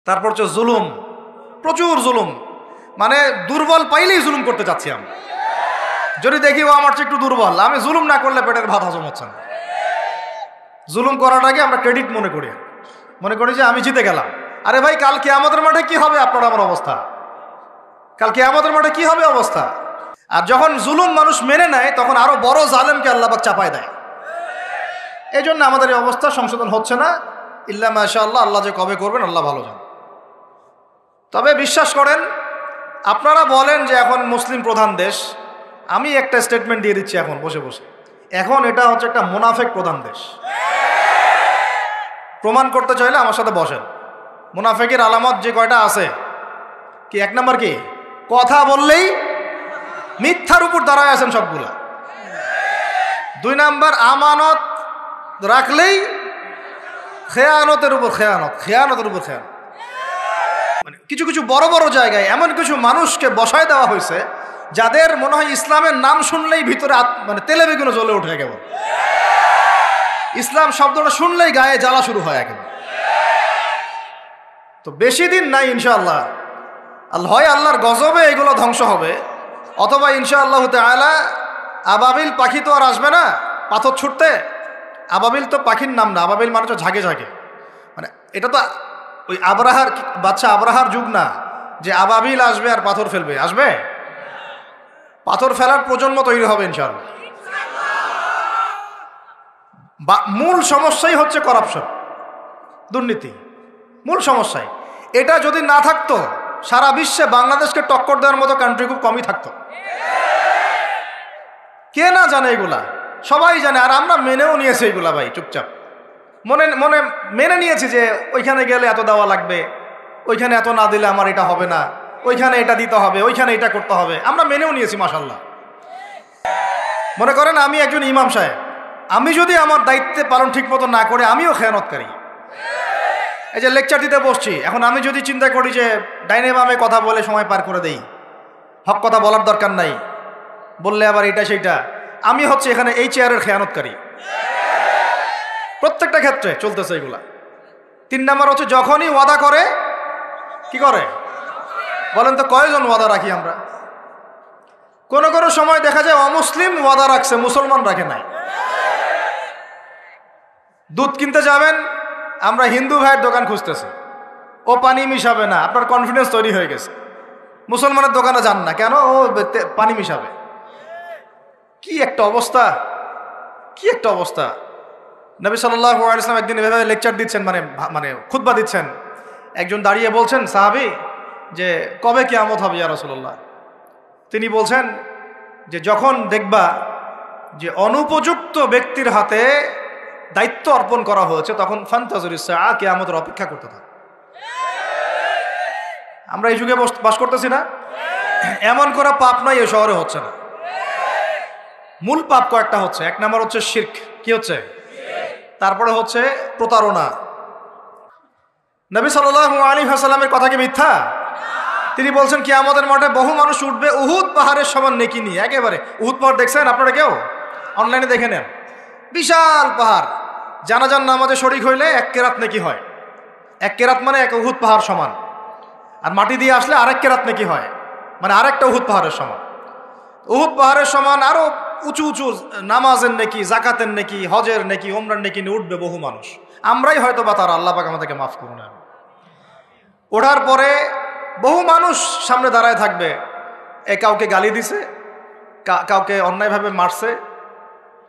তারপর হচ্ছে জুলুম, প্রচুর জুলুম, মানে দুর্বল পাইলেই জুলুম করতে চাচ্ছি আমি। যদি দেখি ও আমার চেয়ে একটু দুর্বল, আমি জুলুম না করলে পেটের ভাত হজম হচ্ছে না। জুলুম করাটাকে আমরা ক্রেডিট মনে করি যে আমি জিতে গেলাম। আরে ভাই, কাল কিয়ামতের মাঠে কি হবে আপনার আমার অবস্থা? কাল কিয়ামতের মাঠে কি হবে অবস্থা? আর যখন জুলুম মানুষ মেনে নেয় তখন আরো বড় জালেমকে আল্লাহ পাক চাপায় দেয়। এই জন্য আমাদের এই অবস্থা সংশোধন হচ্ছে না। ইল্লা মাশাআল্লাহ, আল্লাহ যে কবে করবেন আল্লাহ ভালো জানেন। তবে বিশ্বাস করেন, আপনারা বলেন যে এখন মুসলিম প্রধান দেশ, আমি একটা স্টেটমেন্ট দিয়ে দিচ্ছি এখন বসে বসে, এখন এটা হচ্ছে একটা মুনাফেক প্রধান দেশ। প্রমাণ করতে চাইলে আমার সাথে বসেন। মুনাফেকের আলামত যে কয়টা আছে, কি এক নাম্বার কি? কথা বললেই মিথ্যার উপর দাঁড়ায় আছেন সবগুলা। 2 নাম্বার, আমানত রাখলেই খেয়ানতের উপর খেয়ানত। মানে কিছু কিছু বড় বড় জায়গায় এমন কিছু মানুষকে বসায় দেওয়া হয়েছে যাদের মনে হয় ইসলামের নাম শুনলেই ভিতরে মানে তেলে বেগুনে জ্বলে ওঠে একেবারে। ইসলাম শব্দটা শুনলেই গায়ে জ্বালা শুরু হয় একেবারে। তো বেশি দিন নাই ইনশাআল্লাহ, হয় আল্লাহর গজবে এগুলো ধ্বংস হবে, অথবা ইনশাআল্লাহ তাআলা আবাবিল পাখি তো আর আসবে না পাথর ছুটতে। আবাবিল তো পাখির নাম না, আবাবিল মানে তো ঝাঁকে ঝাঁকে। মানে এটা তো ওই আবরাহার বাচ্চা আবরাহার যুগ না যে আবাবিল আসবে আর পাথর ফেলবে। আসবে? পাথর ফেলার প্রজন্ম তৈরি হবে ইনশাআল্লাহ। মূল সমস্যাই হচ্ছে করাপশন, দুর্নীতি, মূল সমস্যাই। এটা যদি না থাকতো সারা বিশ্বে বাংলাদেশকে টক্কর দেওয়ার মতো কান্ট্রি খুব কমই থাকতো। কে না জানে এগুলা? সবাই জানে। আর আমরা মেনেও নিয়েছি এগুলা ভাই, চুপচাপ মনে মনে মেনে নিয়েছি যে ওইখানে গেলে এত দেওয়া লাগবে, ওইখানে এত না দিলে আমার এটা হবে না, ওইখানে এটা দিতে হবে, ওইখানে এটা করতে হবে। আমরা মেনেও নিয়েছি মাশাআল্লাহ। মনে করেন আমি একজন ইমাম সাহেব, আমি যদি আমার দায়িত্বে পালন ঠিক মতো না করে আমিও খেয়ানতকারী। এই যে লেকচার দিতে বসছি, এখন আমি যদি চিন্তা করি যে ডাইনে বামে কথা বলে সময় পার করে দেই, হক কথা বলার দরকার নাই, বললে আবার এটা সেইটা, আমি হচ্ছে এখানে এই চেয়ারের খেয়ানতকারী। প্রত্যেকটা ক্ষেত্রে চলতেছে এগুলা। 3 নাম্বার হচ্ছে যখনই ওয়াদা করে কি করে বলেন তো? কয়জন ওয়াদা রাখি আমরা? কোনো কোনো সময় দেখা যায় অমুসলিম ওয়াদা রাখছে, মুসলমান রাখে নাই। দুধ কিনতে যাবেন, আমরা হিন্দু ভাইয়ের দোকান খুঁজতেছি, ও পানি মিশাবে না, আপনার কনফিডেন্স তৈরি হয়ে গেছে। মুসলমানের দোকানে যান না, কেন? ও পানি মিশাবে। কি একটা অবস্থা, কি একটা অবস্থা! নবী সাল্লাল্লাহু আলাইহি ওয়াসাল্লাম একদিন এভাবে লেকচার দিচ্ছেন, মানে খুতবা দিচ্ছেন। একজন দাঁড়িয়ে বলছেন, সাহাবী, যে কবে কিয়ামত হবে ইয়া রাসূলুল্লাহ? তিনি বলছেন যে যখন দেখবা যে অনুপযুক্ত ব্যক্তির হাতে দায়িত্ব অর্পণ করা হয়েছে তখন ফান্তাজুরিস সাআ, কিয়ামতের অপেক্ষা করতে থাকো। আমরা এই যুগে বাস করতেছি না? এমন করা পাপ নয় এই শহরে হচ্ছে না। মূল পাপ কয়েকটা হচ্ছে। 1 নাম্বার হচ্ছে শিরক। কি হচ্ছে? তারপরে হচ্ছে প্রতারণা। নবী সাল্লাল্লাহু আলাইহি ওয়াসাল্লামের কথা কি মিথ্যা? তিনি বলছেন কিয়ামতের মাঠে বহু মানুষ উঠবে উহুদ পাহাড়ের সমান নেকি নিয়ে। একেবারে উহুদ পাহাড় দেখছেন আপনারা? কেউ অনলাইনে দেখে নেন, বিশাল পাহাড়। জানাজার নামাজে শরীক হইলে 1 কেরাত নেকি হয়। 1 কেরাত মানে 1 উহুদ পাহাড় সমান। আর মাটি দিয়ে আসলে আরেক কেরাত নেকি হয়, মানে আরেকটা উহুদ পাহাড়ের সমান। উহুদ পাহাড়ের সমান আরো উঁচু উঁচু নামাজের নেকি, জাকাতের নেকি, হজের নেকি, ওমরার নেকি নিয়ে উঠবে বহু মানুষ। আমরাই হয়তো বা তারা, আল্লাহ পাক আমাদেরকে মাফ করুন। ওঠার পরে বহু মানুষ সামনে দাঁড়ায় থাকবে। কাউকে গালি দিছে, কাউকে অন্যায়ভাবে মারছে,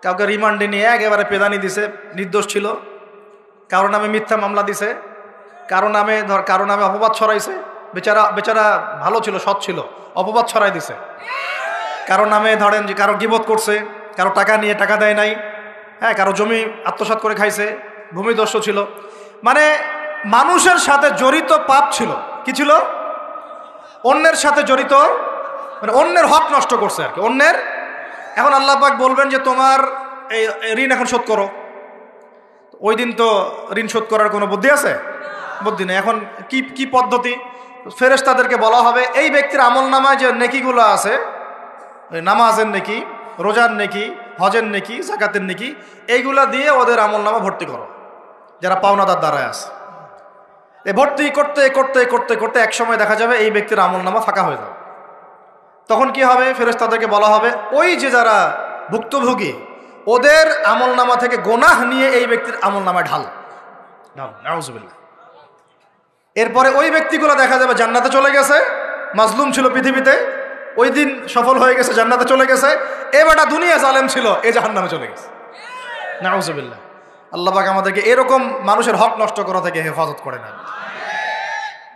কাউকে রিমান্ডে নিয়ে একেবারে পেদানি দিছে, নির্দোষ ছিল, কারো নামে মিথ্যা মামলা দিছে, কারো নামে অপবাদ ছড়াইছে। বেচারা ভালো ছিল, সৎ ছিল, অপবাদ ছড়াই দিছে। কারো নামে ধরেন যে কারো গীবত করছে, কারো টাকা নিয়ে টাকা দেয় নাই, হ্যাঁ, কারো জমি আত্মসাৎ করে খাইছে, ভূমিদস্যু ছিল। মানে মানুষের সাথে জড়িত পাপ ছিল। কি ছিল? অন্যের সাথে জড়িত, মানে অন্যের হক নষ্ট করছে আর কি, অন্যের। এখন আল্লাহ পাক বলবেন যে তোমার এই ঋণ এখন শোধ করো। ওই দিন তো ঋণ শোধ করার কোনো বুদ্ধি আছে? বুদ্ধি নেই। এখন কি পদ্ধতি? ফেরেশতাদেরকে বলা হবে এই ব্যক্তির আমলনামায় যে নেকিগুলো আছে, নামাজের নেকি, রোজার নেকি, হজের নেকি, যাকাতের নেকি, এইগুলা দিয়ে ওদের আমলনামা ভর্তি করো যারা পাওনাদার দ্বারায় আছে। এ ভর্তি করতে করতে করতে করতে এক সময় দেখা যাবে এই ব্যক্তির আমলনামা ফাঁকা হয়ে যাবে। তখন কি হবে? ফেরেশতাদেরকে বলা হবে ওই যে যারা ভুক্তভোগী ওদের আমলনামা থেকে গোনাহ নিয়ে এই ব্যক্তির আমলনামায় ঢাল। নাউজুবিল্লাহ। এরপরে ওই ব্যক্তিগুলো দেখা যাবে জান্নাতে চলে গেছে, মাজলুম ছিল পৃথিবীতে, ওই দিন সফল হয়ে গেছে, জান্নাতে চলে গেছে। এবারটা দুনিয়া জালেম ছিল, এ জাহান্নামে চলে গেছে। নাউজুবিল্লাহ। আল্লাহ পাক আমাদেরকে এরকম মানুষের হক নষ্ট করা থেকে হেফাজত করে না।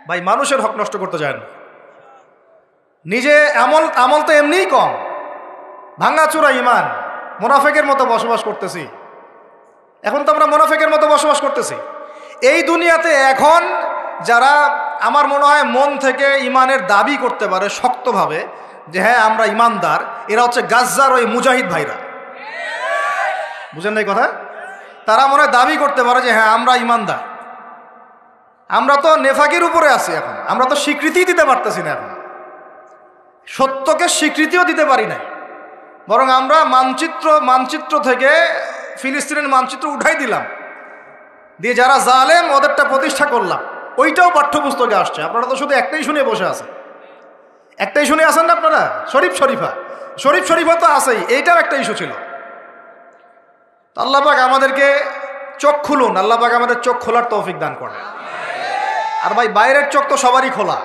ভাই মানুষের হক নষ্ট করতে যায় না। নিজে আমল তো এমনিই কম, ভাঙাচোরা ইমান, মুনাফিকের মতো বসবাস করতেছি। এখন তো আমরা মুনাফিকের মতো বসবাস করতেছি এই দুনিয়াতে। এখন যারা আমার মনে হয় মন থেকে ইমানের দাবি করতে পারে শক্তভাবে যে হ্যাঁ আমরা ইমানদার, এরা হচ্ছে গাজ্জার ওই মুজাহিদ ভাইরা। বুঝেন নাই কথা? তারা মনে হয় দাবি করতে পারে যে হ্যাঁ আমরা ইমানদার। আমরা তো নেফাকের উপরে আছি, এখন আমরা তো স্বীকৃতি দিতে পারতেছি না, এখন সত্যকে স্বীকৃতিও দিতে পারি না। বরং আমরা মানচিত্র থেকে ফিলিস্তিনের মানচিত্র উঠাই দিলাম, দিয়ে যারা জালেম ওদেরটা প্রতিষ্ঠা করলাম। ওইটাও পাঠ্যপুস্তকে আসছে। আপনারা তো শুধু একটাই শুনে বসে আছেন, একটাই শুনে আছেন না আপনারা? শরীফ শরীফা তো আছেই, এইটাও একটা ইস্যু ছিল। আল্লাহ পাক আমাদেরকে চোখ খুলুন, আল্লাহ পাক আমাদের চোখ খোলার তৌফিক দান করেন। আর ভাই বাইরের চোখ তো সবারই খোলা,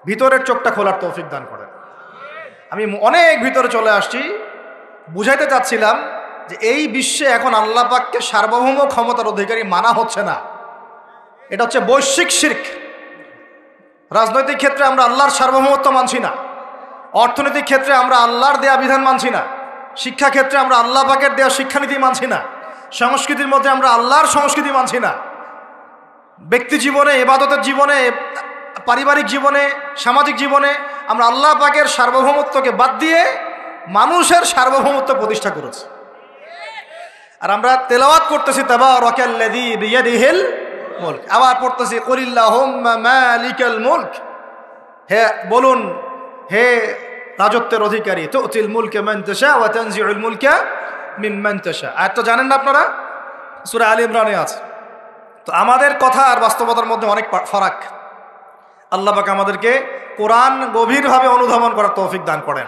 ভিতরের চোখটা খোলার তৌফিক দান করেন। আমি অনেক ভিতরে চলে আসছি, বুঝাইতে চাচ্ছিলাম যে এই বিশ্বে এখন আল্লাহ পাককে সার্বভৌম ক্ষমতার অধিকারী মানা হচ্ছে না। এটা হচ্ছে বৈশ্বিক শিরক। রাজনৈতিক ক্ষেত্রে আমরা আল্লাহর সার্বভৌমত্ব মানছি না, অর্থনৈতিক ক্ষেত্রে আমরা আল্লাহর দেয়া বিধান মানছি না, শিক্ষা ক্ষেত্রে আমরা আল্লাহ পাকের দেয়া শিক্ষানীতি মানছি না, সংস্কৃতির মধ্যে আমরা আল্লাহর সংস্কৃতি মানছি না, ব্যক্তি জীবনে, ইবাদতের জীবনে, পারিবারিক জীবনে, সামাজিক জীবনে আমরা আল্লাহ পাকের সার্বভৌমত্বকে বাদ দিয়ে মানুষের সার্বভৌমত্ব প্রতিষ্ঠা করেছি। আর আমরা তেলাওয়াত করতেছি তাবারাকাল্লাযী বিয়াদিহিল মুলক, আবার পড়তেছি কুলিল্লাহুম্মা মালিকাল মুলক, হে বলুন হে রাজত্বের অধিকারী, তুতিল মুলকা মান তাশা ওয়া তানজিউল মুলকা মিম্মান তাশা। আয়াতটা জানেন না আপনারা? সূরা আলে ইমরানে আছে। তো আমাদের কথা আর বাস্তবতার মধ্যে অনেক ফারাক। আল্লাহ পাক আমাদেরকে কোরআন গভীরভাবে অনুধাবন করার তৌফিক দান করেন।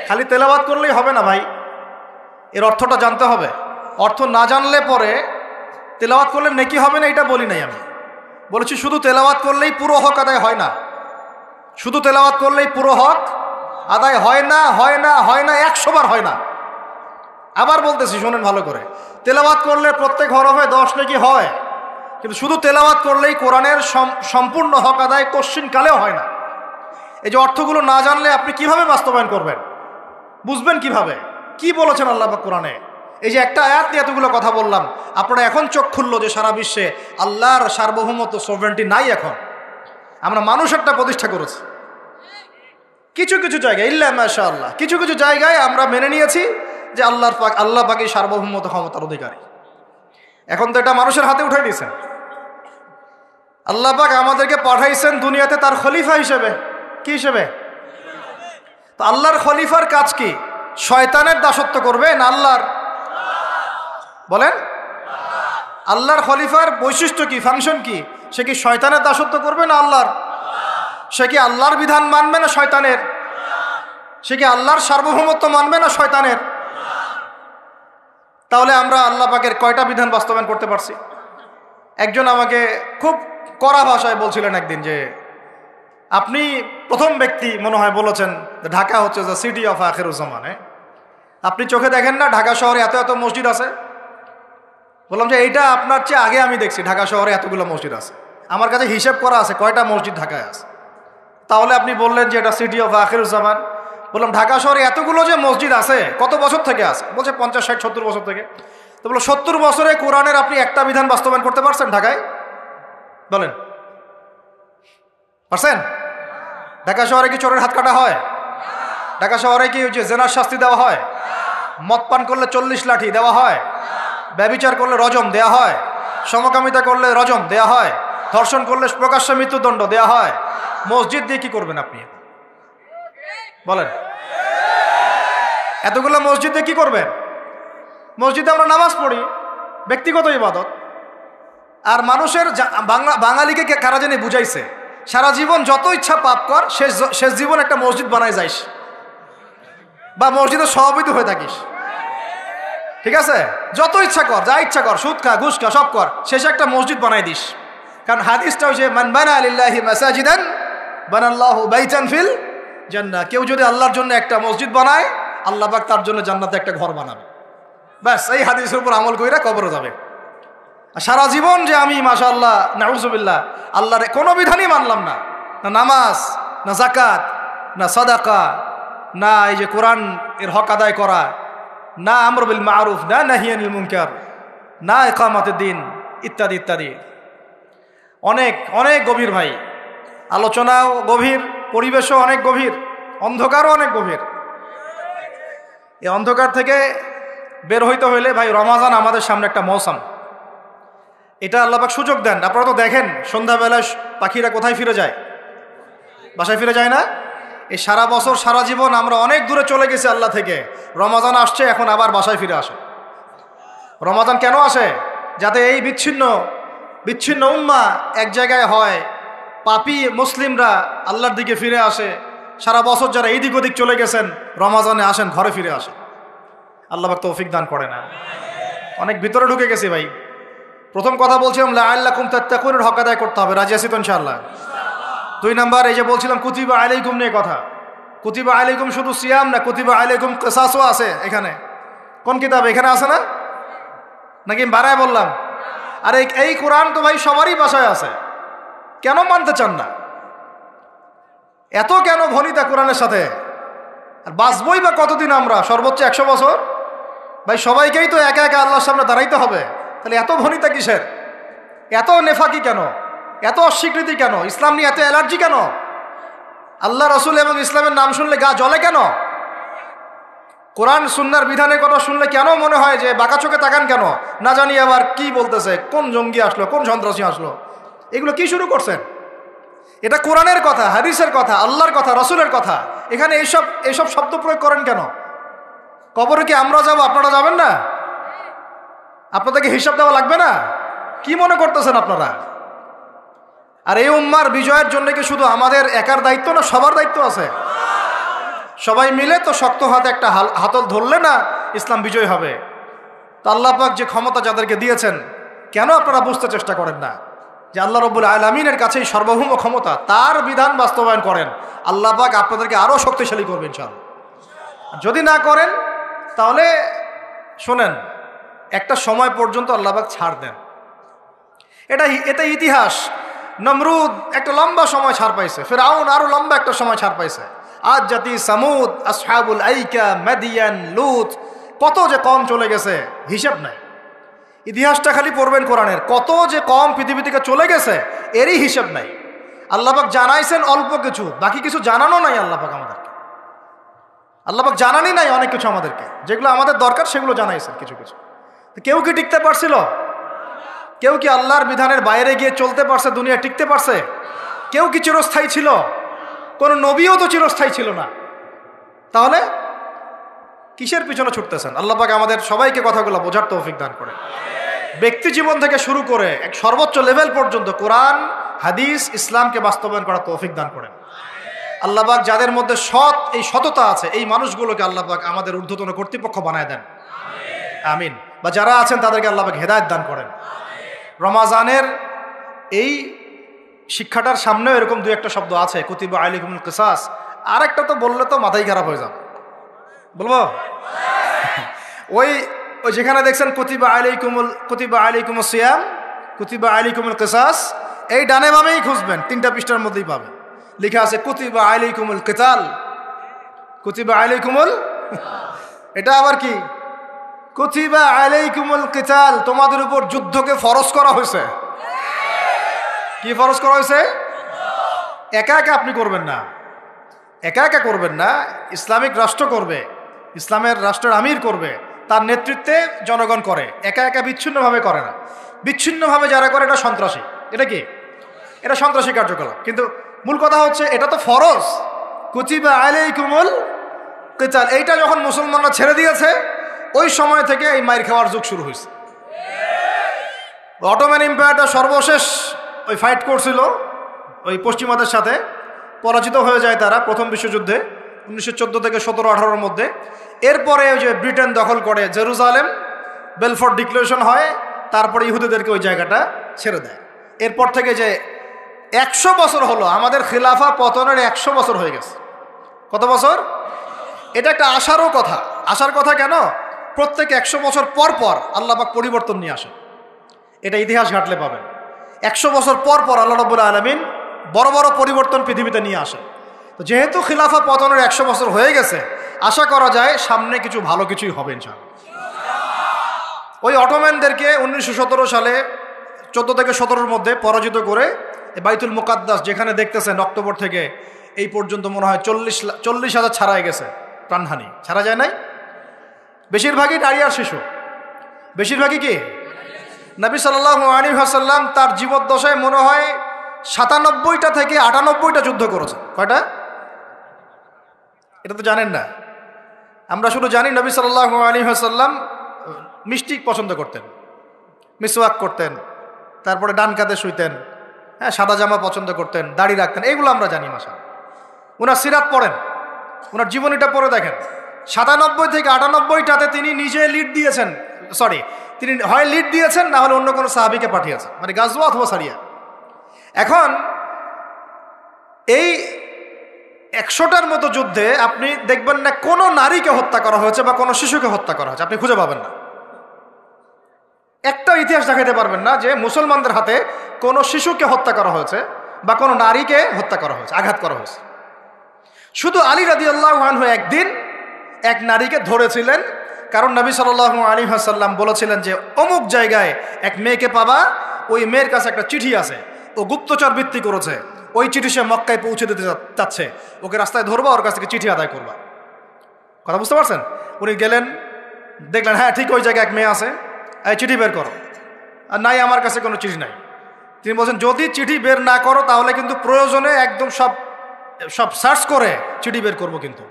খালি তেলাওয়াত করলেই হবে না ভাই, এর অর্থটা জানতে হবে। অর্থ না জানলে পরে তেলাওয়াত করলে নেকি হবে না, এটা বলি নাই আমি। বলেছি শুধু তেলাওয়াত করলেই পুরো হক আদায় হয় না, শুধু তেলাওয়াত করলেই পুরো হক আদায় হয় না, 100 বার হয় না। আবার বলতেছি শোনেন ভালো করে, তেলাওয়াত করলে প্রত্যেক হরফে 10 নেকি হয়, কিন্তু শুধু তেলাওয়াত করলেই কোরআনের সম্পূর্ণ হক আদায় কোশ্চিনকালেও হয় না। এই যে অর্থগুলো না জানলে আপনি কিভাবে বাস্তবায়ন করবেন, বুঝবেন কিভাবে কি বলেছেন আল্লাহ পাক কোরআনে? এই যে একটা আয়াত নিয়ে এতগুলো কথা বললাম, আপনারা এখন চোখ খুললো যে সারা বিশ্বে আল্লাহর সার্বভৌমত্ব সভরেন্টি নাই। এখন আমরা মানুষেরটা প্রতিষ্ঠা করেছি কিছু কিছু জায়গায়, ইল্লা মাশাআল্লাহ, কিছু কিছু জায়গায় আমরা মেনে নিয়েছি যে আল্লাহ পাকই সার্বভৌমত্ব ক্ষমতার অধিকারী। এখন তো এটা মানুষের হাতে উঠাই দিয়েছেন। আল্লাহ পাক আমাদেরকে পাঠাইছেন দুনিয়াতে তার খলিফা হিসেবে। কি হিসেবে? তো আল্লাহর খলিফার কাজ কি? শয়তানের দাসত্ব করবে না আল্লাহর? বলেন, আল্লাহর খলিফার বৈশিষ্ট্য কি, ফাংশন কি? সে কি শয়তানের দাসত্ব করবে না আল্লাহর? সে কি আল্লাহর বিধান মানবে না শয়তানের? সে কি আল্লাহর সার্বভৌমত্ব মানবে না শয়তানের? তাহলে আমরা আল্লাহ পাকের কয়টা বিধান বাস্তবায়ন করতে পারছি? একজন আমাকে খুব কড়া ভাষায় বলছিলেন একদিন যে আপনি প্রথম ব্যক্তি মনে হয় বলেছেন ঢাকা হচ্ছে দ্য সিটি অফ আখিরুজ্জামানে। আপনি চোখে দেখেন না ঢাকা শহরে এত এত মসজিদ আছে? বললাম যে এইটা আপনার চেয়ে আগে আমি দেখছি ঢাকা শহরে এতগুলো মসজিদ আছে। আমার কাছে হিসাব করা আছে কয়টা মসজিদ ঢাকায় আছে। তাহলে আপনি বললেন যে এটা সিটি অফ আখিরুজ্জামান। বললাম ঢাকা শহরে এতগুলো যে মসজিদ আছে কত বছর থেকে আছে? বলছে 50, 60, 70 বছর থেকে। তো বললো 70 বছরে কোরআনের আপনি একটা বিধান বাস্তবায়ন করতে পারছেন ঢাকায়? বলেন পারছেন? ঢাকা শহরে কি চোরের হাত কাটা হয়? ঢাকা শহরে কি যে জেনার শাস্তি দেওয়া হয়? মদ পান করলে 40 লাঠি দেওয়া হয়? ব্যভিচার করলে রজম দেয়া হয়? সমকামিতা করলে রজম দেয়া হয়? ধর্ষণ করলে প্রকাশ্য মৃত্যুদণ্ড দেয়া হয়? মসজিদ দিয়ে কি করবেন আপনি? বলেন, এতগুলো মসজিদ দিয়ে কি করবেন? মসজিদে আমরা নামাজ পড়ি, ব্যক্তিগত ইবাদত। আর মানুষের বাঙালিকে কারা জানি বুঝাইছে, সারা জীবন যত ইচ্ছা পাপ কর, শেষ জীবন একটা মসজিদ বানায় যাইস বা মসজিদের সভাপতি হয়ে থাকিস, ঠিক আছে? যত ইচ্ছা কর, যা ইচ্ছা কর, সুদ খা, ঘুষ খা, সব কর, শেষে একটা মসজিদ বানাই দিস। কারণ হাদিসটা হচ্ছে মান বানা লিল্লাহি মাসাজিদান বানাল্লাহু বাইতান ফিল জান্নাহ। কেউ যদি আল্লাহর জন্য একটা মসজিদ বানায়, আল্লাহ পাক তার জন্য জান্নাতে একটা ঘর বানাবে। ব্যাস, এই হাদিসের উপর আমল কইরা কবরে যাবে। সারা জীবন যে আমি মাশাআল্লাহ নাউজুবিল্লাহ আল্লাহর কোনো বিধানই মানলাম না, না নামাজ, না যাকাত, না সাদাকা, না এই যে কোরআন এর হক আদায় করা, না আমর বিল মারুফ, না নাহি আনিল মুনকার, না ইকামাতুদ দিন, ইত্যাদি ইত্যাদি। অনেক অনেক গভীর ভাই, আলোচনাও গভীর, পরিবেশও অনেক গভীর, অন্ধকারও অনেক গভীর। এই অন্ধকার থেকে বের হইতে হইলে ভাই রমাজান আমাদের সামনে একটা মৌসুম, এটা আল্লাহ পাক সুযোগ দেন। আপনারা তো দেখেন সন্ধ্যাবেলায় পাখিরা কোথায় ফিরে যায়? বাসায় ফিরে যায় না? এই সারা বছর সারা জীবন আমরা অনেক দূরে চলে গেছি আল্লাহ থেকে, রমাজান আসছে এখন আবার বাসায় ফিরে আসে। রমাজান কেন আসে? যাতে এই বিচ্ছিন্ন উম্মাহ এক জায়গায় হয়, পাপী মুসলিমরা আল্লাহর দিকে ফিরে আসে। সারা বছর যারা এইদিক ওদিক চলে গেছেন, রমাজানে আসেন, ঘরে ফিরে আসে। আল্লাহ পাক তৌফিক দান করে না। অনেক ভিতরে ঢুকে গেছি ভাই। প্রথম কথা বলছিলাম লাআল্লাকুম তাত্তাকুনের হক আদায় করতে হবে, রাজি আছি তো ইনশাআল্লাহ? 2 নাম্বার এই যে বলছিলাম কুতিবা আলাইকুম নিয়ে কথা। কুতিবা আলাইকুম শুধু সিয়াম না, কুতিবা আলাইকুম কিসাসও আছে এখানে। কোন কিতাবে? এখানে আছে না? নাকি বাড়ায় বললাম? আর এই কোরআন তো ভাই সবারই বাসায় আছে, কেন মানতে চান না? এত কেন ভনিতা কোরআনের সাথে? আর বাঁচবই বা কতদিন আমরা? সর্বোচ্চ 100 বছর। ভাই সবাইকেই তো একা একা আল্লাহর সামনে দাঁড়াইতে হবে, তাহলে এত ভনিতা কিসের? এত নেফাকি কেন? এত অস্বীকৃতি কেন? ইসলাম নিয়ে এত অ্যালার্জি কেন? আল্লাহ রসুল এবং ইসলামের নাম শুনলে গা জ্বলে কেন? কোরআন সুন্নাহর বিধানের কথা শুনলে কেন মনে হয় যে বাঁকা চোখে তাকান কেন? না জানি আবার কি বলতেছে, কোন জঙ্গি আসলো, কোন সন্ত্রাসী আসলো, এগুলো কি শুরু করছেন? এটা কোরআনের কথা, হাদিসের কথা, আল্লাহর কথা, রসুলের কথা। এখানে এইসব শব্দ প্রয়োগ করেন কেন? কবরে কি আমরা যাব, আপনারা যাবেন না? আপনাদেরকে হিসাব দেওয়া লাগবে না? কি মনে করতেছেন আপনারা? আর এই উম্মার বিজয়ের জন্য কি শুধু আমাদের একার দায়িত্ব না, সবার দায়িত্ব আছে? সবাই মিলে তো শক্ত হাতে একটা হাতল ধরলে না ইসলাম বিজয় হবে। তো আল্লাহ পাক যে ক্ষমতা যাদেরকে দিয়েছেন, কেন আপনারা বুঝতে চেষ্টা করেন না যে আল্লাহ রব্বুল আলামিনের কাছেই সর্বভৌম ক্ষমতা, তার বিধান বাস্তবায়ন করেন, আল্লাহ পাক আপনাদেরকে আরো শক্তিশালী করবেন ইনশাআল্লাহ। যদি না করেন তাহলে শোনেন, একটা সময় পর্যন্ত আল্লাহ পাক ছাড় দেন। এটা ইতিহাস। নমরুদ একটা লম্বা সময় ছাড় পাইছে, ফিরআউন আরো লম্বা একটা সময় ছাড় পাইছে, আদ জাতি, সামুদ, আসহাবুল আইকা, মাদিয়ান, লুত, কত যে কম চলে গেছে হিসাব নাই। ইতিহাসটা খালি পড়বেন কোরআনের, কত যে কম পৃথিবী থেকে চলে গেছে এরই হিসাব নাই। আল্লাহ পাক জানাইছেন অল্প কিছু, বাকি কিছু জানানো নাই আল্লাহ পাক আমাদেরকে। আল্লাহ পাক জানানি নাই অনেক কিছু আমাদেরকে, যেগুলো আমাদের দরকার সেগুলো জানাইছেন কিছু কিছু। কেউ কি টিকতে পারছিল? কেউ কি আল্লাহর বিধানের বাইরে গিয়ে চলতে পারছে? দুনিয়া টিকতে পারছে? কেউ কি চিরস্থায়ী ছিল? কোন নবীও তো চিরস্থায়ী ছিল না। তাহলে কিসের পিছনে ছুটতেছেন? আল্লাহ পাক আমাদের সবাইকে কথাগুলো বোঝার তৌফিক দান করে। ব্যক্তি জীবন থেকে শুরু করে এক সর্বোচ্চ লেভেল পর্যন্ত কোরআন, হাদিস, ইসলামকে বাস্তবায়ন করার তৌফিক দান করেন। আল্লাহ পাক যাদের মধ্যে এই সততা আছে, এই মানুষগুলোকে আল্লাহ পাক আমাদের ঊর্ধ্বতন কর্তৃপক্ষ বানায় দেন, আমিন। বা যারা আছেন তাদেরকে আল্লাহ পাক হেদায়েত দান করেন। রমাজানের এই শিক্ষাটার সামনেও এরকম 2-1টা শব্দ আছে, কুতিবা আলাইকুমুল কিসাস। আর একটা তো বললে তো মাথাই খারাপ হয়ে যাবে, বলবো? ওই যেখানে দেখছেন কুতিবা আলাইকুমুস সিয়াম, কুতিবা আলাইকুমুল কিসাস, এই ডানে বামেই খুঁজবেন, 3টা পৃষ্ঠার মধ্যেই পাবেন। লেখা আছে কুতিবা আলাইকুমুল কিতাল, কুতিবা আলাইকুমুল, এটা আবার কি? কুতিবা আলাইকুমুল কিতাল, তোমাদের উপর যুদ্ধকে ফরজ করা হয়েছে। কি ফরজ করা হয়েছে? একা একা আপনি করবেন না, একা একা করবেন না। ইসলামিক রাষ্ট্র করবে, ইসলামের রাষ্ট্রের আমির করবে, তার নেতৃত্বে জনগণ করে, একা একা বিচ্ছিন্নভাবে করে না। বিচ্ছিন্নভাবে যারা করে এটা সন্ত্রাসী। এটা কি? এটা সন্ত্রাসী কার্যকলাপ। কিন্তু মূল কথা হচ্ছে এটা তো ফরজ, কুতিবা আলাইকুমুল কিতাল। এইটা যখন মুসলমানরা ছেড়ে দিয়েছে, ওই সময় থেকে এই মাইর খাওয়ার যুগ শুরু হয়েছে। অটোম্যান এম্পায়ারটা সর্বশেষ ওই ফাইট করছিল ওই পশ্চিমাদের সাথে, পরাজিত হয়ে যায় তারা প্রথম বিশ্বযুদ্ধে 1914 থেকে 17-18-র মধ্যে। এরপরে ওই যে ব্রিটেন দখল করে জেরুজালেম, বেলফোর্ট ডিক্লারেশন হয়, তারপরে ইহুদিদেরকে ওই জায়গাটা ছেড়ে দেয়। এরপর থেকে যে 100 বছর হলো, আমাদের খিলাফা পতনের 100 বছর হয়ে গেছে। কত বছর? এটা একটা আশারও কথা। আশার কথা কেন? প্রত্যেক 100 বছর পর পর আল্লাহ পাক পরিবর্তন নিয়ে আসেন। এটা ইতিহাস ঘাটলে পাবেন। 100 বছর পর পর আল্লাহ রাব্বুল আলামিন বড় বড় পরিবর্তন পৃথিবীতে নিয়ে আসেন। তো যেহেতু খিলাফা পতনের 100 বছর হয়ে গেছে, আশা করা যায় সামনে কিছু ভালো কিছুই হবে ইনশাআল্লাহ। ওই অটোম্যানদেরকে 1917 সালে 14 থেকে 17-র মধ্যে পরাজিত করে বাইতুল মুকাদ্দাস, যেখানে দেখতেছেন অক্টোবর থেকে এই পর্যন্ত মনে হয় 40,000 ছাড়াই গেছে, প্রাণহানি ছাড়া যায় নাই। বেশিরভাগই নারী আর শিশু, বেশিরভাগই কি নবী সাল্লাল্লাহু আলাইহি ওয়াসাল্লাম তার জীবদ্দশায় মনে হয় 97টা থেকে 98টা যুদ্ধ করেছেন। কয়টা? এটা তো জানেন না। আমরা শুধু জানি নবী সাল্লাল্লাহু আলাইহি ওয়াসাল্লাম মিষ্টি পছন্দ করতেন, মিসওয়াক করতেন, তারপরে ডান কাঁধে শুইতেন, হ্যাঁ, সাদা জামা পছন্দ করতেন, দাড়ি রাখতেন, এইগুলো আমরা জানি মাশাআল্লাহ। ওনার সিরাত পড়েন, ওনার জীবনীটা পড়ে দেখেন। 97 থেকে 98টাতে তিনি নিজে লিড দিয়েছেন, তিনি হয় লিড দিয়েছেন, না হলে অন্য কোনো সাহাবীকে পাঠিয়েছেন, মানে গাজওয়া অথবা সারিয়া। এখন এই 100টার মতো যুদ্ধে আপনি দেখবেন না কোনো নারীকে হত্যা করা হয়েছে বা কোনো শিশুকে হত্যা করা হয়েছে, আপনি খুঁজে পাবেন না। একটা ইতিহাস দেখাতে পারবেন না যে মুসলমানদের হাতে কোনো শিশুকে হত্যা করা হয়েছে বা কোনো নারীকে হত্যা করা হয়েছে, আঘাত করা হয়েছে। শুধু আলী রাদিয়াল্লাহু আনহু একদিন এক নারীকে ধরেছিলেন, কারণ নবী সাল্লাল্লাহু আলাইহি ওয়াসাল্লাম বলেছিলেন যে অমুক জায়গায় এক মেয়েকে পাবা, ওই মেয়ের কাছে একটা চিঠি আছে, ও গুপ্তচর বৃত্তি করেছে, ওই চিঠি সে মক্কায় পৌঁছে দিতে চাচ্ছে, ওকে রাস্তায় ধরবা, ওর কাছ থেকে চিঠি আদায় করবা। কথা বুঝতে পারছেন? উনি গেলেন, দেখলেন হ্যাঁ ঠিক ওই জায়গায় এক মেয়ে আছে, এই চিঠি বের করো। আর নাই, আমার কাছে কোনো চিঠি নাই। তিনি বলছেন যদি চিঠি বের না করো তাহলে কিন্তু প্রয়োজনে একদম সব সার্চ করে চিঠি বের করবো কিন্তু।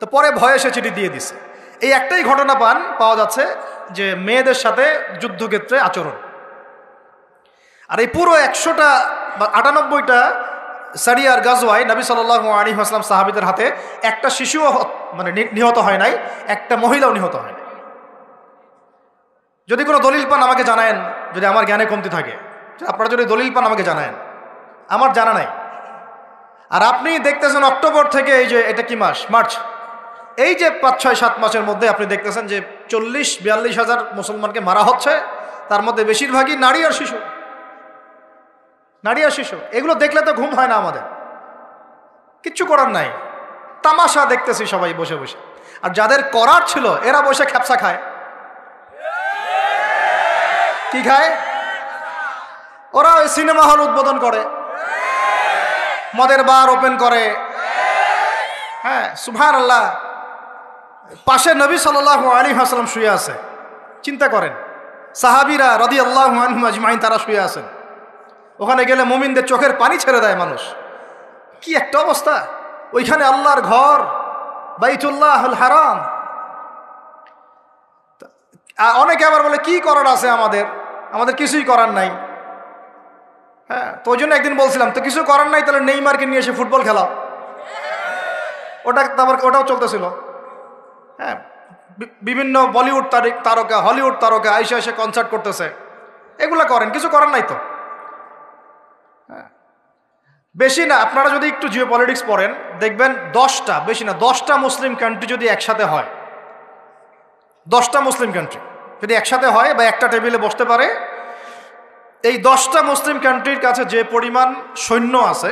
তো পরে ভয়ে সে চিঠি দিয়ে দিছে। এই একটাই ঘটনা পাওয়া যাচ্ছে যে মেয়েদের সাথে যুদ্ধক্ষেত্রে আচরণ। আর এই পুরো 100টা বা 98টা সারিয়ার গাজওয়ায় নবী সাল্লাল্লাহু আলাইহি ওয়াসাল্লাম সাহাবীদের হাতে একটা শিশুও মানে নিহত হয় নাই, একটা মহিলাও নিহত হয় নাই। যদি কোনো দলিল পান আমাকে জানায়েন, যদি আমার জ্ঞানে কমতি থাকে, আপনারা যদি দলিল পান আমাকে জানায়েন, আমার জানা নাই। আর আপনি দেখতেছেন অক্টোবর থেকে এই যে এটা কি মাস, মার্চ, এই যে 5, 6, 7 মাসের মধ্যে আপনি দেখতেছেন যে 40-42 হাজার মুসলমানকে মারা হচ্ছে, তার মধ্যে বেশিরভাগই নারী আর শিশু। নারী আর শিশু, এগুলো দেখলে তো ঘুম হয় না আমাদের, কিচ্ছু করার নাই, তামাশা দেখতেছি সবাই বসে বসে। আর যাদের করার ছিল এরা বসে খ্যাপসা খায়। কি খায়? ওরা ওই সিনেমা হল উদ্বোধন করে, মদের বার ওপেন করে, হ্যাঁ সুবহানাল্লাহ। পাশে নবী সাল্লাল্লাহু আলাইহি ওয়াসাল্লাম শুয়ে আছে, চিন্তা করেন, সাহাবীরা রাদিয়াল্লাহু আনহুম আজমাইন তারা শুয়ে আছেন। ওখানে গেলে মুমিনদের চোখের পানি ছেড়ে দেয় মানুষ। কি একটা অবস্থা! ওইখানে আল্লাহর ঘর বাইতুল্লাহুল হারাম। অনেকে আবার বলে কি করার আছে আমাদের কিছুই করার নাই। হ্যাঁ, তো ওই জন্য একদিন বলছিলাম তো কিছু করার নাই, তাহলে নেইমারকে নিয়ে এসে ফুটবল খেলাও। ওটাও চলতেছিল। হ্যাঁ, বিভিন্ন বলিউড তারকা, হলিউড তারকা এসে কনসার্ট করতেছে, এগুলা করেন, কিছু করার নাই তো। হ্যাঁ, বেশি না, আপনারা যদি একটু জিও পলিটিক্স পড়েন দেখবেন 10টা, বেশি না 10টা মুসলিম কান্ট্রি যদি একসাথে হয়, 10টা মুসলিম কান্ট্রি যদি একসাথে হয় বা একটা টেবিলে বসতে পারে, এই 10টা মুসলিম কান্ট্রির কাছে যে পরিমাণ সৈন্য আছে,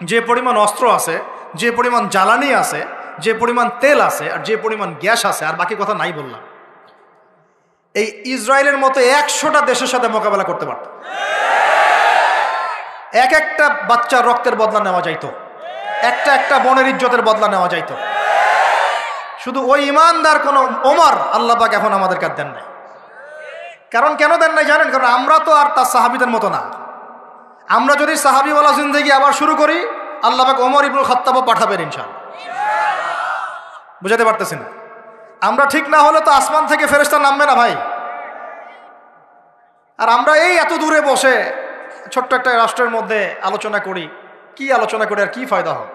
যে পরিমাণ অস্ত্র আছে, যে পরিমাণ জ্বালানি আছে, যে পরিমাণ তেল আছে, আর যে পরিমাণ গ্যাস আছে, আর বাকি কথা নাই বললাম, এই ইসরায়েলের মতো 100টা দেশের সাথে মোকাবেলা করতে পারত। একটা বাচ্চার রক্তের বদলা নেওয়া যাইতো, একটা বোনের ইজ্জতের বদলা নেওয়া যাইতো। শুধু ওই ইমানদার কোন ওমর আল্লাহ পাক এখন আমাদের কাছে দেন নাই। কারণ কেন দেন নাই জানেন? কারণ আমরা তো আর তার সাহাবীদের মতো না। আমরা যদি সাহাবীওয়ালা জিন্দেগি আবার শুরু করি, আল্লাহ পাক ওমর ইবনুল খাত্তাবও পাঠাবেন ইনশাআল্লাহ। বুঝাতে পারতেছি না? আমরা ঠিক না হলে তো আসমান থেকে ফেরেশতা নামবে না ভাই। আর আমরা এই এত দূরে বসে ছোট্ট একটা রাষ্ট্রের মধ্যে আলোচনা করি, কি আলোচনা করি আর কি ফায়দা হয়?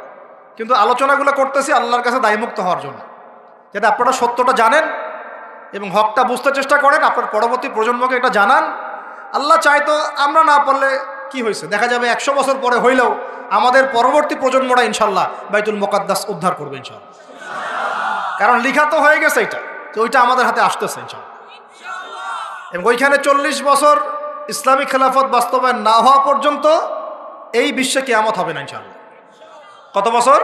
কিন্তু আলোচনাগুলো করতেছি আল্লাহর কাছে দায়মুক্ত হওয়ার জন্য, যাতে আপনারা সত্যটা জানেন এবং হকটা বুঝতে চেষ্টা করেন, আপনার পরবর্তী প্রজন্মকে এটা জানান। আল্লাহ চাইতো আমরা না পারলে কি হয়েছে, দেখা যাবে 100 বছর পরে হইলেও আমাদের পরবর্তী প্রজন্মরা ইনশাল্লাহ বাইতুল মুকাদ্দাস উদ্ধার করবে ইনশাল্লাহ। কারণ লিখা তো হয়ে গেছে এটা, তো ওইটা আমাদের হাতে আসতেছে ইনশাল্লাহ। এবং ওইখানে 40 বছর ইসলামিক খেলাফত বাস্তবায়ন না হওয়া পর্যন্ত এই বিশ্বে কিয়ামত হবে না ইনশাল্লাহ। কত বছর?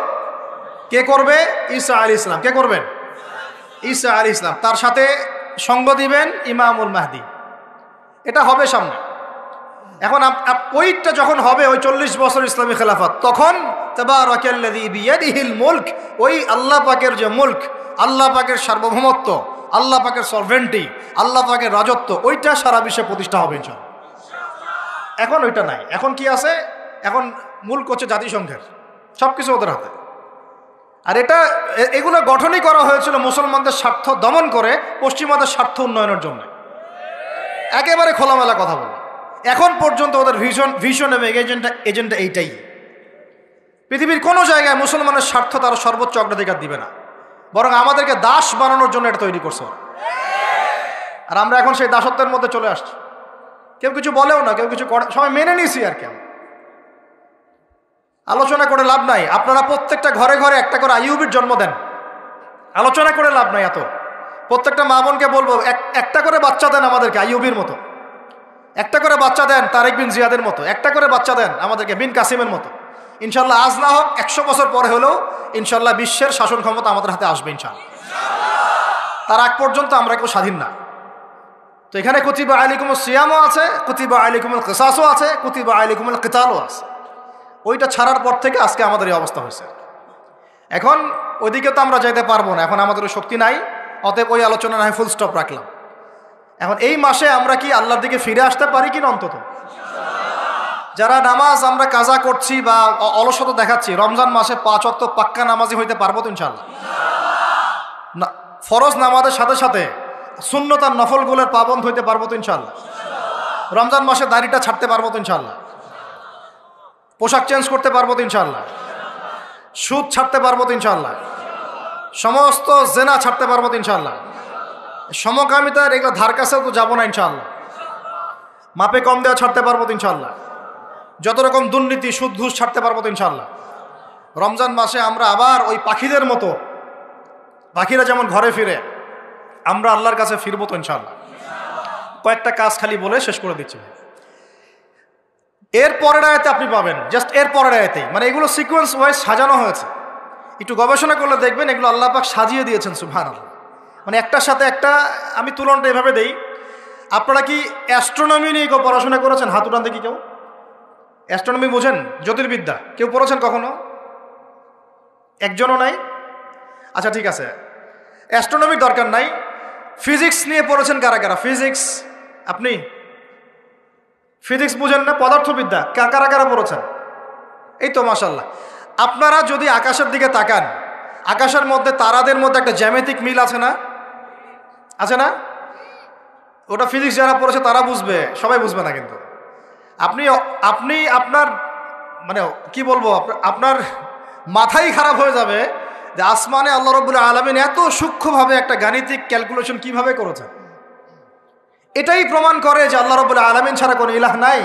কে করবে? ঈসা আলাইহিস সালাম। কে করবেন? ঈসা আলাইহিস সালাম। তার সাথে সঙ্গ দিবেন ইমামুল মাহদি। এটা হবে সামনে। এখন ওইটা যখন হবে, ওই 40 বছর ইসলামী খেলাফত, তখন তাবারাকাল্লাযী বিয়াদিহিল মুলক, ওই আল্লাহ পাকের যে মুলক, আল্লাহ পাকের সার্বভৌমত্ব, আল্লাহ পাকের সরভেন্টি, আল্লাহ পাকের রাজত্ব, ওইটা সারা বিশ্বে প্রতিষ্ঠা হবে ইনশাআল্লাহ। এখন ওইটা নাই। এখন কি আছে? এখন মুলক হচ্ছে জাতিসংঘের, সব কিছু ওদের হাতে। আর এগুলো গঠনই করা হয়েছিল মুসলমানদের স্বার্থ দমন করে পশ্চিমাদের স্বার্থ উন্নয়নের জন্য। একেবারে খোলামেলা কথা বলো। এখন পর্যন্ত ওদের ভিশন এবং এজেন্ডা এইটাই। পৃথিবীর কোনো জায়গায় মুসলমানের স্বার্থ তারা সর্বোচ্চ অগ্রাধিকার দিবে না, বরং আমাদেরকে দাস বানানোর জন্য এটা তৈরি করছে। আর আমরা এখন সেই দাসত্বের মধ্যে চলে আসছি। কেউ কিছু বলেও না, কেউ কিছু করে, সবাই মেনে নিয়েছি। আর কেউ আলোচনা করে লাভ নাই। আপনারা প্রত্যেকটা ঘরে ঘরে একটা করে আইয়ুবের জন্ম দেন, আলোচনা করে লাভ নাই। এত প্রত্যেকটা মা বোনকে বলবো, একটা করে বাচ্চা দেন আমাদেরকে আইয়ুবের মতো, একটা করে বাচ্চা দেন তারেক বিন জিয়াদের মতো, একটা করে বাচ্চা দেন আমাদেরকে বিন কাসিমের মতো। ইনশাল্লাহ আজ না হোক 100 বছর পরে হলেও ইনশাল্লাহ বিশ্বের শাসন ক্ষমতা আমাদের হাতে আসবে ইনশাল্লাহ। তার আগ পর্যন্ত আমরা কেউ স্বাধীন না। তো এখানে কুতিবা আলাইকুমুস সিয়ামও আছে, কুতিবা আলাইকুমুল কিসাসও আছে, কুতিবা আলাইকুমুল কিতালও আছে। ওইটা ছাড়ার পর থেকে আজকে আমাদের এই অবস্থা হয়েছে। এখন ওইদিকে তো আমরা যাইতে পারবো না, এখন আমাদের শক্তি নাই। অতএব ওই আলোচনা না ফুল স্টপ রাখলাম। এখন এই মাসে আমরা কি আল্লাহর দিকে ফিরে আসতে পারি কিনা? অন্তত যারা নামাজ আমরা কাজা করছি বা অলসতা দেখাচ্ছি, রমজান মাসে 5 ওয়াক্ত পাক্কা নামাজি হইতে পারবো তো ইনশাআল্লাহ? না, ফরজ নামাজের সাথে সাথে সুন্নত আর নফলগুলোর পাবন্দ হইতে পারবো তো ইনশাআল্লাহ? রমজান মাসে দাড়িটা ছাড়তে পারবো তো ইনশাআল্লাহ? পোশাক চেঞ্জ করতে পারবো তো ইনশাআল্লাহ? সুদ ছাড়তে পারবো তো ইনশাআল্লাহ? সমস্ত জেনা ছাড়তে পারবো তো ইনশাআল্লাহ? সমকামিতার এগুলো ধার কাছেও তো যাবো না ইনশাআল্লাহ? মাপে কম দেওয়া ছাড়তে পারবো তো ইনশাআল্লাহ? যত রকম দুর্নীতি সুদ ঘুষ ছাড়তে পারবো তো ইনশাআল্লাহ? রমজান মাসে আমরা আবার ওই পাখিদের মতো, পাখিরা যেমন ঘরে ফিরে, আমরা আল্লাহর কাছে ফিরবো তো ইনশাআল্লাহ? কয়েকটা কাজ খালি বলে শেষ করে দিচ্ছি। এর পরের আয়াতে আপনি পাবেন, জাস্ট এর পরের আয়াতেই, মানে এগুলো সিকোয়েন্স ওয়াইজ সাজানো হয়েছে। একটু গবেষণা করলে দেখবেন এগুলো আল্লাহ পাক সাজিয়ে দিয়েছেন সুবহানাল্লাহ। মানে একটার সাথে একটা। আমি তুলনাটা এভাবে দেই, আপনারা কি অ্যাস্ট্রোনমি নিয়ে কেউ পড়াশোনা করেছেন? হাত উঠান দেখি কেউ। অ্যাস্ট্রোনমি বোঝেন? জ্যোতির্বিদ্যা কেউ পড়েছেন কখনো? একজনও নাই? আচ্ছা ঠিক আছে, অ্যাস্ট্রোনমির দরকার নাই। ফিজিক্স নিয়ে পড়েছেন কারা কারা? ফিজিক্স, আপনি ফিজিক্স বুঝেন না? পদার্থবিদ্যা কারা কারা পড়েছেন? এই তো মাশাআল্লাহ। আপনারা যদি আকাশের দিকে তাকান, আকাশের মধ্যে তারাদের মধ্যে একটা জ্যামিতিক মিল আছে না? আছে না? ওটা ফিজিক্স যারা পড়েছে তারা বুঝবে, সবাই বুঝবে না। কিন্তু আপনি আপনার মানে কি বলবো, আপনার মাথাই খারাপ হয়ে যাবে যে আসমানে আল্লাহ রাব্বুল আলামিন এত সূক্ষ্মভাবে একটা গাণিতিক ক্যালকুলেশন কিভাবে করেছেন। এটাই প্রমাণ করে যে আল্লাহ রাব্বুল আলামিন ছাড়া কোনো ইলাহ নাই।